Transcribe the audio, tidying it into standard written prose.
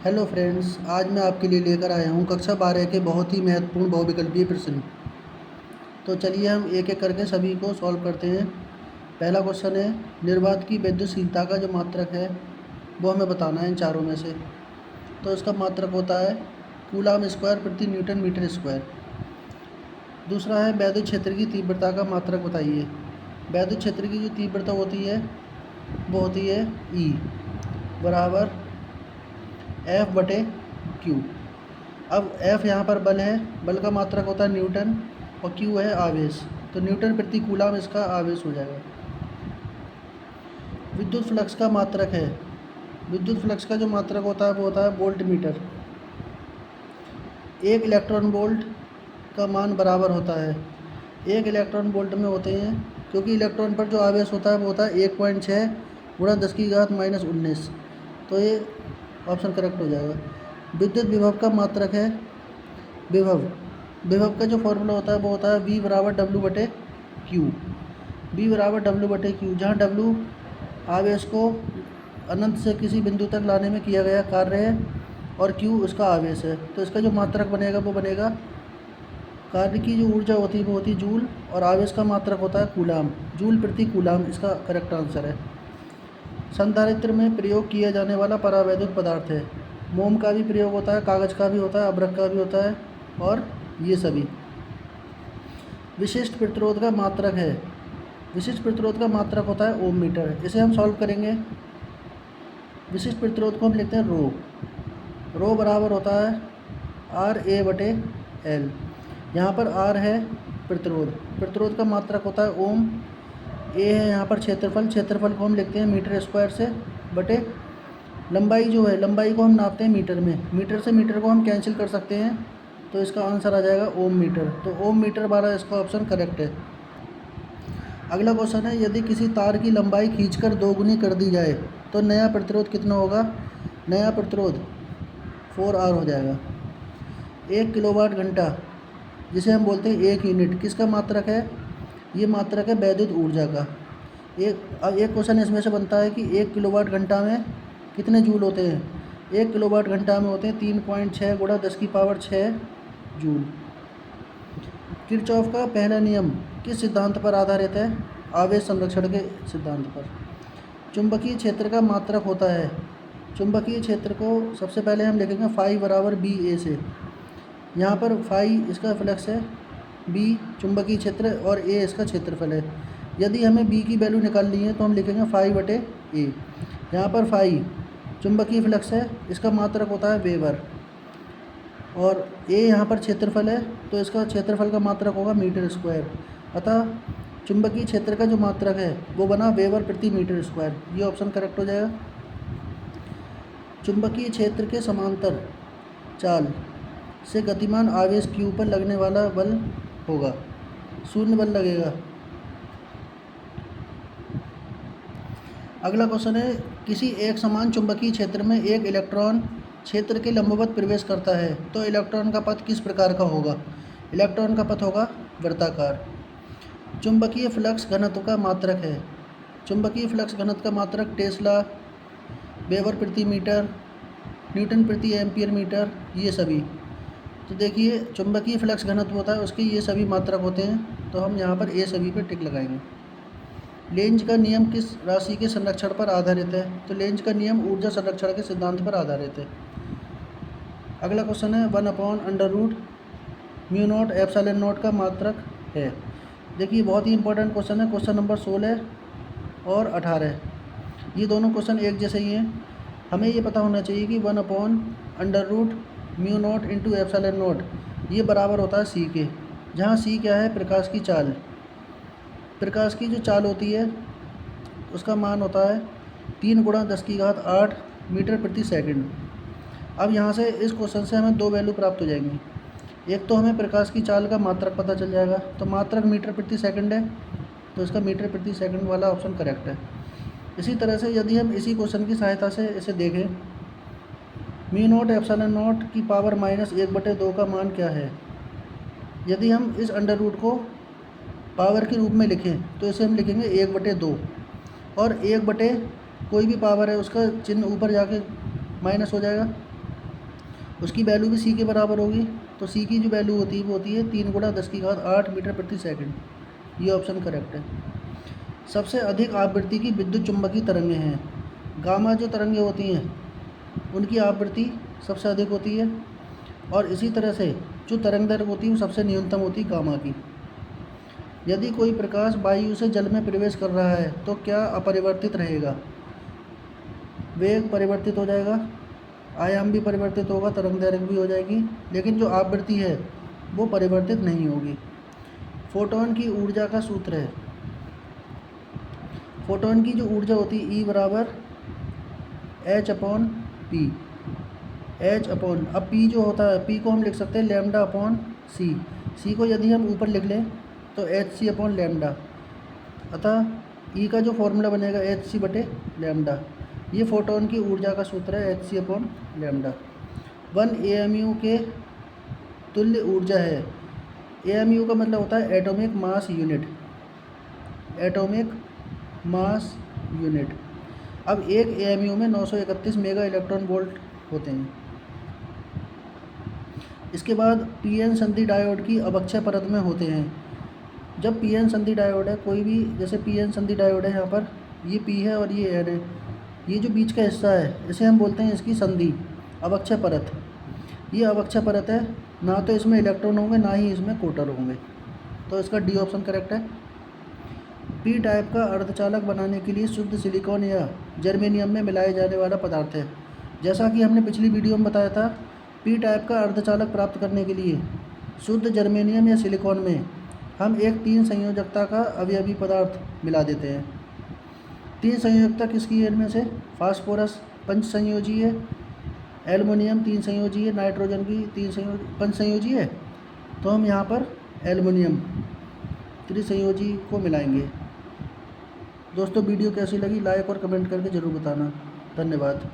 Hello friends, आज मैं आपके लिए लेकर आया हूँ कक्षा 12 के बहुत ही महत्वपूर्ण बहुविकल्पीय प्रश्न। तो चलिए हम एक एक करके सभी को सॉल्व करते हैं। पहला क्वेश्चन है, निर्वात की विद्युतशीलता का जो मात्रक है वो हमें बताना है इन चारों में से। तो इसका मात्रक होता है कूलम स्क्वायर प्रति न्यूटन मीटर स्क्वायर। दूसरा है, वैद्युत क्षेत्र की तीव्रता का मात्रक बताइए। वैद्युत क्षेत्र की जो तीव्रता होती है वो होती है ई बराबर एफ बटे क्यू। अब एफ यहाँ पर बल है, बल का मात्रक होता है न्यूटन, और क्यू है आवेश, तो न्यूटन प्रति कूलम इसका आवेश हो जाएगा। विद्युत फ्लक्स का मात्रक है, विद्युत फ्लक्स का जो मात्रक होता है वो होता है वोल्ट मीटर। एक इलेक्ट्रॉन वोल्ट का मान बराबर होता है, एक इलेक्ट्रॉन वोल्ट में होते हैं, क्योंकि इलेक्ट्रॉन पर जो आवेश होता है वो होता है 1.6 गुणा 10⁻⁻19। तो ये ऑप्शन करेक्ट हो जाएगा। विद्युत विभव का मात्रक है विभव, विभव का जो फॉर्मूला होता है वो होता है V बराबर W बटे क्यू। V बराबर W बटे क्यू, जहाँ W आवेश को अनंत से किसी बिंदु तक लाने में किया गया कार्य है और Q उसका आवेश है। तो इसका जो मात्रक बनेगा वो बनेगा, कार्य की जो ऊर्जा होती है वो होती है जूल, और आवेश का मात्रक होता है कूलाम, जूल प्रति कूलाम इसका करेक्ट आंसर है। संधारित्र में प्रयोग किया जाने वाला परावैद्युत पदार्थ है। मोम का भी प्रयोग होता है, कागज़ का भी होता है, अभ्रक का भी होता है, और ये सभी। विशिष्ट प्रतिरोध का मात्रक है, विशिष्ट प्रतिरोध का मात्रक होता है ओम मीटर। इसे हम सॉल्व करेंगे। विशिष्ट प्रतिरोध को हम लिखते हैं रो, रो बराबर होता है आर ए बटे एल। यहाँ पर आर है प्रतिरोध, प्रतिरोध का मात्रक होता है ओम, ए है यहाँ पर क्षेत्रफल, क्षेत्रफल को हम लिखते हैं मीटर स्क्वायर से, बटे लंबाई जो है, लंबाई को हम नापते हैं मीटर में, मीटर से मीटर को हम कैंसिल कर सकते हैं, तो इसका आंसर आ जाएगा ओम मीटर। तो ओम मीटर 12 इसका ऑप्शन करेक्ट है। अगला क्वेश्चन है, यदि किसी तार की लंबाई खींचकर 2 गुनी कर दी जाए तो नया प्रतिरोध कितना होगा। नया प्रतिरोध 4R हो जाएगा। 1 किलोवाट घंटा, जिसे हम बोलते हैं 1 यूनिट, किसका मात्रक है। ये मात्रक है वैद्युत ऊर्जा का। एक क्वेश्चन इसमें से बनता है कि 1 किलोवाट घंटा में कितने जूल होते हैं। 1 किलोवाट घंटा में होते हैं 3.6 गुणा 10⁶ जूल। किरचॉफ का पहला नियम किस सिद्धांत पर आधारित है। आवेश संरक्षण के सिद्धांत पर। चुंबकीय क्षेत्र का मात्रक होता है, चुंबकीय क्षेत्र को सबसे पहले हम लिखेंगे फाई बराबर बी ए से। यहाँ पर फाई इसका फ्लक्स है, बी चुंबकीय क्षेत्र, और ए इसका क्षेत्रफल है। यदि हमें बी की वैल्यू निकालनी है तो हम लिखेंगे फाई बटे ए। यहाँ पर फाई चुंबकीय फ्लक्स है, इसका मात्रक होता है वेबर, और ए यहाँ पर क्षेत्रफल है, तो इसका क्षेत्रफल का मात्रक होगा मीटर स्क्वायर। अतः चुंबकीय क्षेत्र का जो मात्रक है वो बना वेबर प्रति मीटर स्क्वायर। ये ऑप्शन करेक्ट हो जाएगा। चुंबकीय क्षेत्र के समांतर चाल से गतिमान आवेश क्यू पर लगने वाला बल होगा, शून्य बल लगेगा। अगला क्वेश्चन है, किसी एक समान चुंबकीय क्षेत्र में एक इलेक्ट्रॉन क्षेत्र के लंबवत प्रवेश करता है तो इलेक्ट्रॉन का पथ किस प्रकार का होगा। इलेक्ट्रॉन का पथ होगा वृत्ताकार। चुंबकीय फ्लक्स घनत्व का मात्रक है, चुंबकीय फ्लक्स घनत्व का मात्रक टेस्ला, वेबर प्रति मीटर, न्यूटन प्रति एम्पियर मीटर, ये सभी। तो देखिए चुंबकीय फ्लक्स घनत्व होता है, उसके ये सभी मात्रक होते हैं, तो हम यहाँ पर ए सभी पर टिक लगाएंगे। लेंज का नियम किस राशि के संरक्षण पर आधारित है। तो लेंज का नियम ऊर्जा संरक्षण के सिद्धांत पर आधारित है। अगला क्वेश्चन है, 1/√μ0ε0 का मात्रक है। देखिए बहुत ही इंपॉर्टेंट क्वेश्चन है, क्वेश्चन नंबर 16 और 18, ये दोनों क्वेश्चन एक जैसे ही हैं। हमें ये पता होना चाहिए कि 1/√μ0 इंटू ε0 ये बराबर होता है सी के, जहाँ सी क्या है, प्रकाश की चाल। प्रकाश की जो चाल होती है उसका मान होता है 3 गुणा 10⁸ मीटर प्रति सेकंड। अब यहाँ से इस क्वेश्चन से हमें 2 वैल्यू प्राप्त हो जाएंगी। एक तो हमें प्रकाश की चाल का मात्रक पता चल जाएगा, तो मात्रक मीटर प्रति सेकंड है, तो इसका मीटर प्रति सेकंड वाला ऑप्शन करेक्ट है। इसी तरह से यदि हम इसी क्वेश्चन की सहायता से इसे देखें, μ0ε0 की पावर -1/2 का मान क्या है। यदि हम इस अंडर रूट को पावर के रूप में लिखें तो इसे हम लिखेंगे 1/2, और 1 बटे कोई भी पावर है उसका चिन्ह ऊपर जाके माइनस हो जाएगा, उसकी वैल्यू भी सी के बराबर होगी। तो सी की जो वैल्यू होती है वो होती है 3 × 10⁸ मीटर प्रति सेकंड। ये ऑप्शन करेक्ट है। सबसे अधिक आवृत्ति की विद्युत चुम्बकीय तरंगें हैं। गामा जो तरंगें होती हैं उनकी आवृत्ति सबसे अधिक होती है, और इसी तरह से जो तरंग दैर्घ्य होती है वो सबसे न्यूनतम होती है गामा की। यदि कोई प्रकाश वायु से जल में प्रवेश कर रहा है तो क्या अपरिवर्तित रहेगा? वेग परिवर्तित हो जाएगा, आयाम भी परिवर्तित होगा, तरंग दैर्घ्य भी हो जाएगी, लेकिन जो आवृत्ति है वो परिवर्तित नहीं होगी। फोटोन की ऊर्जा का सूत्र है, फोटोन की जो ऊर्जा होती है E बराबर H/P। अब P जो होता है, P को हम लिख सकते हैं λ/c। C को यदि हम ऊपर लिख लें तो hc/λ। अतः E का जो फॉर्मूला बनेगा hc/λ। ये फोटोन की ऊर्जा का सूत्र है hc/λ। 1 AMU के तुल्य ऊर्जा है। AMU का मतलब होता है atomic mass unit, atomic mass unit. अब एक AMU में 931 मेगा इलेक्ट्रॉन वोल्ट होते हैं। इसके बाद PN संधि डायोड की अवक्षय परत में होते हैं। जब PN संधि डायोड है, कोई भी, जैसे PN संधि डायोड है, यहाँ पर ये P है और ये N है, ये जो बीच का हिस्सा है इसे हम बोलते हैं इसकी संधि, अवक्षय परत। ये अवक्षय परत है, ना तो इसमें इलेक्ट्रॉन होंगे ना ही इसमें कोटर होंगे। तो इसका डी ऑप्शन करेक्ट है। पी टाइप का अर्धचालक बनाने के लिए शुद्ध सिलिकॉन या जर्मेनियम में मिलाए जाने वाला पदार्थ है। जैसा कि हमने पिछली वीडियो में बताया था, पी टाइप का अर्धचालक प्राप्त करने के लिए शुद्ध जर्मेनियम या सिलिकॉन में हम एक 3 संयोजकता का अवयवी पदार्थ मिला देते हैं। 3 संयोजकता किसकी है? इनमें से फास्फोरस 5 संयोजी है, एल्युमिनियम 3 संयोजी है, नाइट्रोजन की 5 संयोजी है। तो हम यहाँ पर एल्युमिनियम त्रिसंयोजी को मिलाएंगे। दोस्तों वीडियो कैसी लगी लाइक और कमेंट करके ज़रूर बताना। धन्यवाद।